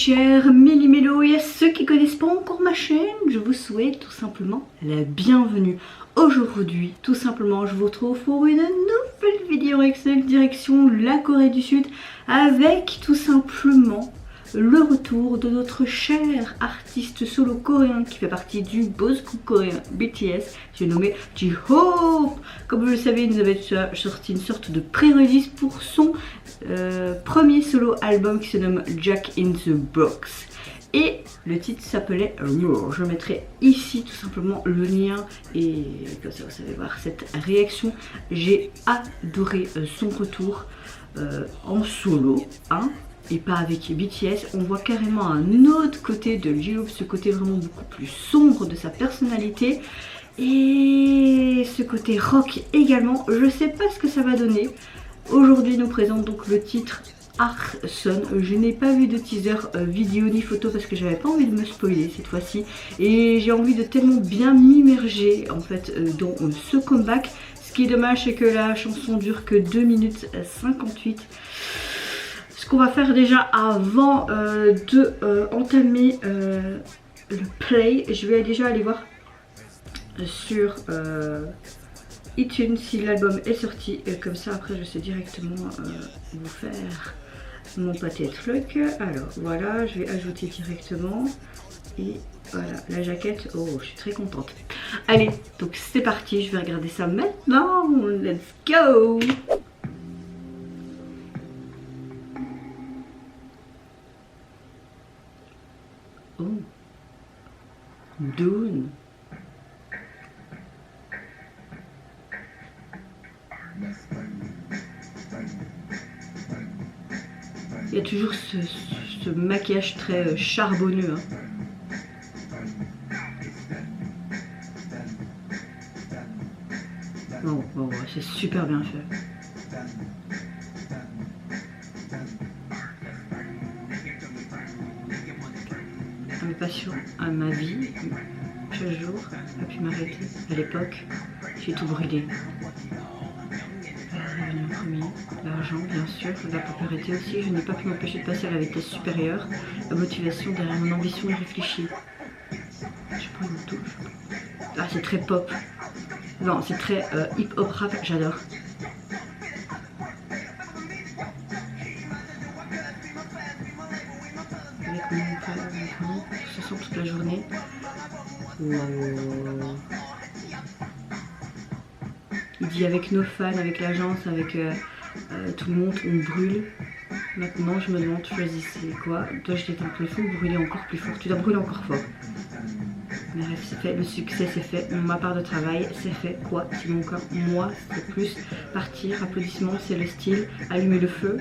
chers Méli-Mélo et à ceux qui ne connaissent pas encore ma chaîne, je vous souhaite tout simplement la bienvenue. Aujourd'hui, tout simplement, je vous retrouve pour une nouvelle vidéo Excel direction la Corée du Sud avec tout simplement le retour de notre cher artiste solo coréen qui fait partie du boys group coréen BTS, j'ai nommé J-Hope. Comme vous le savez, il nous avait sorti une sorte de pré-release pour son premier solo album qui se nomme Jack in the Box. Et le titre s'appelait Roar. Je mettrai ici tout simplement le lien et comme ça vous allez voir cette réaction. J'ai adoré son retour en solo, hein, et pas avec BTS. On voit carrément un autre côté de J-Hope, ce côté vraiment beaucoup plus sombre de sa personnalité. Et ce côté rock également. Je sais pas ce que ça va donner. Aujourd'hui nous présente donc le titre Arson. Je n'ai pas vu de teaser vidéo ni photo parce que j'avais pas envie de me spoiler cette fois-ci. Et j'ai envie de tellement bien m'immerger en fait dans ce comeback. Ce qui est dommage, c'est que la chanson dure que 2 minutes 58. Ce qu'on va faire déjà avant de entamer le play, je vais déjà aller voir sur iTunes si l'album est sorti, et comme ça après je sais directement vous faire mon pâté de truc. Alors voilà, je vais ajouter directement et voilà la jaquette. Oh, je suis très contente. Allez, donc c'est parti, je vais regarder ça maintenant. Let's go. Oh, Dune. Il y a toujours ce maquillage très charbonneux. Hein. Oh, oh, c'est super bien fait. Ma passion à ma vie, chaque jour, a pu m'arrêter. À l'époque, j'ai tout brûlé. Le premier, l'argent bien sûr, la popularité aussi, je n'ai pas pu m'empêcher de passer à la vitesse supérieure. La motivation derrière mon ambition réfléchie. Je prends une touche. Ah, c'est très pop. Non, c'est très hip-hop rap, j'adore. Avec mon écran, ce soir toute la journée. Wow. Il dit avec nos fans, avec l'agence, avec tout le monde, on brûle. Maintenant, je me demande, choisissez quoi? Dois-je l'éteindre plus fort ou brûler encore plus fort? Tu dois brûler encore fort. Mais bref, c'est fait, le succès c'est fait, ma part de travail c'est fait. Quoi? Sinon encore, moi c'est plus partir, applaudissements, c'est le style, allumer le feu.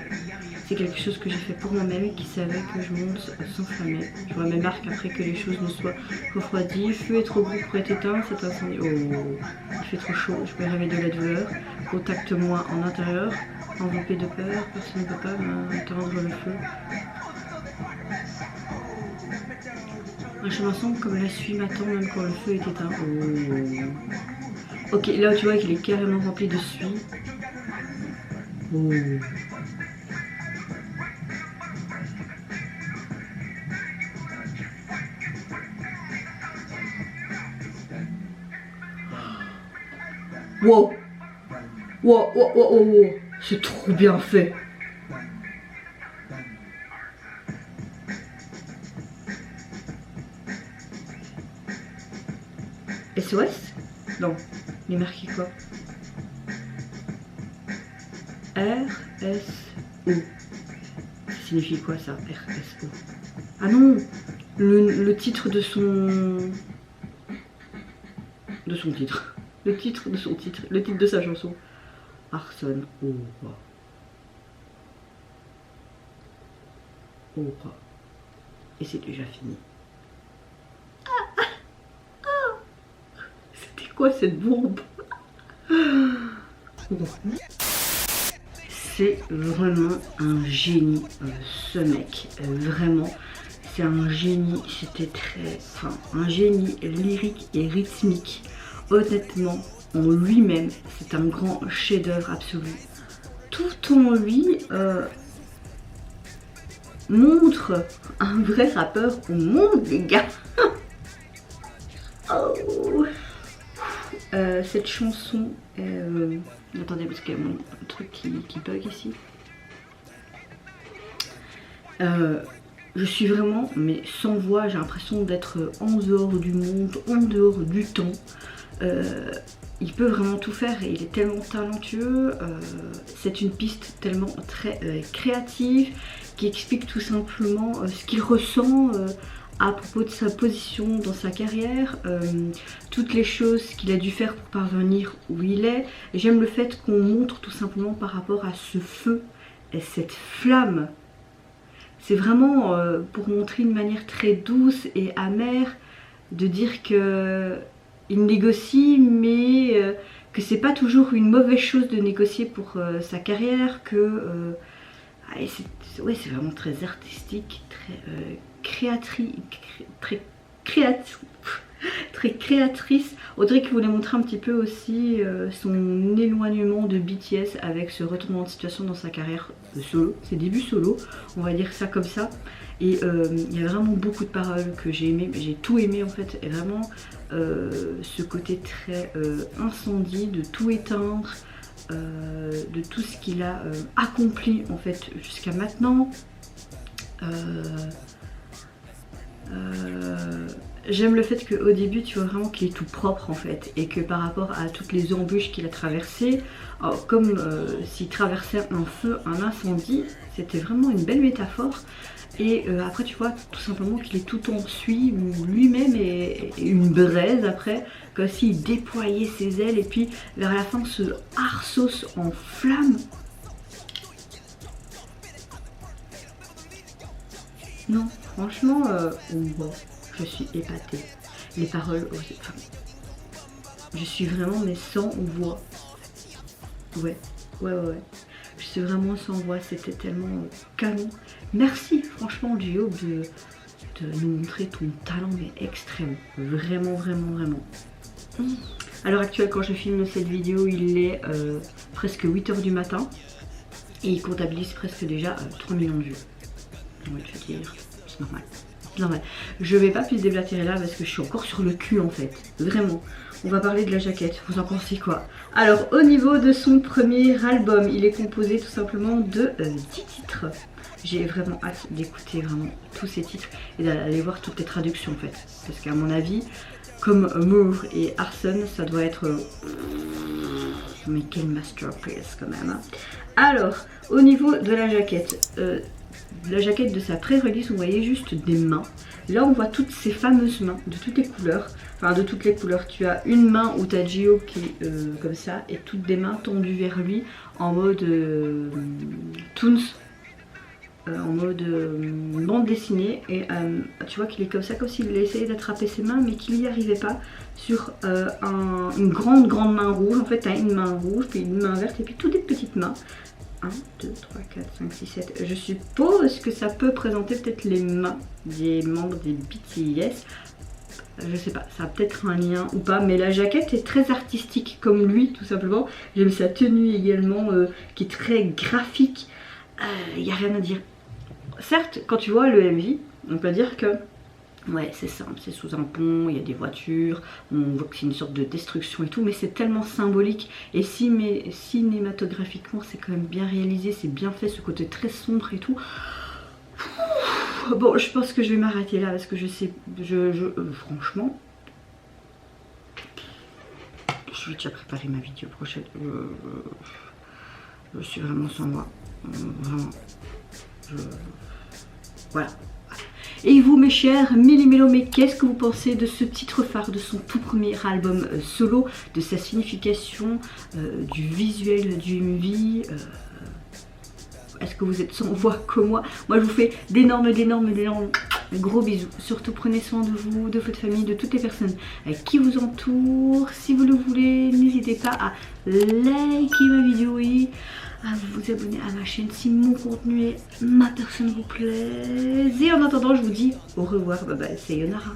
C'est quelque chose que j'ai fait pour moi-même, qui savait que je monte s'enflammer. Je vois mes marques après que les choses ne soient refroidies. Le feu est trop gros pour être éteint, c'est incendie. Oh, il fait trop chaud, je me réveille de la douleur. Contacte-moi en intérieur, enveloppé de peur, personne ne peut pas m'éteindre le feu. Un chemin sombre comme la suie m'attend même quand le feu est éteint. Oh. Ok, là tu vois qu'il est carrément rempli de suie. Oh. Wow. Wow, wow, wow, wow, wow. C'est trop bien fait. SOS? Non, il est marqué quoi? RSO. Ça signifie quoi ça? RSO. Ah non, le titre de son... titre. Le titre de son titre. Le titre de sa chanson. Arson. Oh. Oh. Et c'est déjà fini. C'était quoi cette bombe? C'est vraiment un génie ce mec. Vraiment. C'est un génie. C'était très... Enfin, un génie lyrique et rythmique. Honnêtement, en lui-même, c'est un grand chef-d'œuvre absolu. Tout en lui montre un vrai rappeur au monde, les gars. Oh. Cette chanson, attendez parce qu'il y a mon truc qui bug ici. Je suis vraiment, mais sans voix, j'ai l'impression d'être en dehors du monde, en dehors du temps. Il peut vraiment tout faire et il est tellement talentueux. C'est une piste tellement très créative qui explique tout simplement ce qu'il ressent à propos de sa position dans sa carrière, toutes les choses qu'il a dû faire pour parvenir où il est. Et j'aime le fait qu'on montre tout simplement par rapport à ce feu et cette flamme. C'est vraiment pour montrer une manière très douce et amère de dire que il négocie, mais que c'est pas toujours une mauvaise chose de négocier pour sa carrière, que c'est vraiment très artistique, très créatrice. Audrey qui voulait montrer un petit peu aussi son éloignement de BTS avec ce retournement de situation dans sa carrière solo, ses débuts solo, on va dire ça comme ça. Et il y a vraiment beaucoup de paroles que j'ai aimé, j'ai tout aimé en fait, et vraiment ce côté très incendie, de tout éteindre, de tout ce qu'il a accompli en fait jusqu'à maintenant. J'aime le fait qu'au début tu vois vraiment qu'il est tout propre en fait, et que par rapport à toutes les embûches qu'il a traversées, comme s'il traversait un feu, un incendie, c'était vraiment une belle métaphore. Et après tu vois tout simplement qu'il est tout en suie, lui-même et une braise après, comme s'il déployait ses ailes et puis vers la fin se arçosse en flammes. Non, franchement, bon, je suis épatée. Les paroles, enfin, je suis vraiment mais sans voix. Ouais. Je suis vraiment sans voix, c'était tellement canon. Merci franchement duo de nous montrer ton talent mais extrême. Vraiment. À l'heure actuelle quand je filme cette vidéo il est presque 8 h du matin. Et il comptabilise presque déjà 3 millions de vues. On va te dire, c'est normal. Je vais pas plus déblatérer là parce que je suis encore sur le cul en fait. Vraiment. On va parler de la jaquette, vous en pensez quoi? Alors au niveau de son premier album, il est composé tout simplement de 10 titres. J'ai vraiment hâte d'écouter vraiment tous ces titres et d'aller voir toutes les traductions en fait. Parce qu'à mon avis, comme Move et Arson, ça doit être... Mais quel masterpiece quand même hein. Alors, au niveau de la jaquette de sa pré-release, vous voyez juste des mains. Là on voit toutes ces fameuses mains de toutes les couleurs. Enfin de toutes les couleurs, tu as une main où tu as Gio qui est comme ça et toutes des mains tendues vers lui en mode Toons, en mode bande dessinée. Et tu vois qu'il est comme ça, comme s'il essayait d'attraper ses mains mais qu'il n'y arrivait pas sur une grande main rouge. En fait tu as une main rouge, puis une main verte et puis toutes des petites mains. 1, 2, 3, 4, 5, 6, 7. Je suppose que ça peut présenter peut-être les mains des membres des BTS. Je sais pas, ça a peut-être un lien ou pas, mais la jaquette est très artistique comme lui tout simplement. J'aime sa tenue également qui est très graphique. Il n'y a rien à dire. Certes, quand tu vois le MV, on peut dire que ouais c'est simple, c'est sous un pont, il y a des voitures, on voit que c'est une sorte de destruction et tout, mais c'est tellement symbolique et cinématographiquement c'est quand même bien réalisé, c'est bien fait, ce côté très sombre et tout. Bon, je pense que je vais m'arrêter là parce que je sais, franchement, je vais déjà préparer ma vidéo prochaine. Je suis vraiment sans moi, vraiment. Voilà. Et vous mes chers Méli-Mélo, mais qu'est-ce que vous pensez de ce titre phare de son tout premier album solo, de sa signification, du visuel du MV? Est-ce que vous êtes sans voix comme moi? Moi je vous fais d'énormes gros bisous. Surtout prenez soin de vous, de votre famille, de toutes les personnes qui vous entourent. Si vous le voulez, n'hésitez pas à liker ma vidéo et à vous abonner à ma chaîne si mon contenu et ma personne vous plaisent. Et en attendant, je vous dis au revoir, bye bye, sayonara.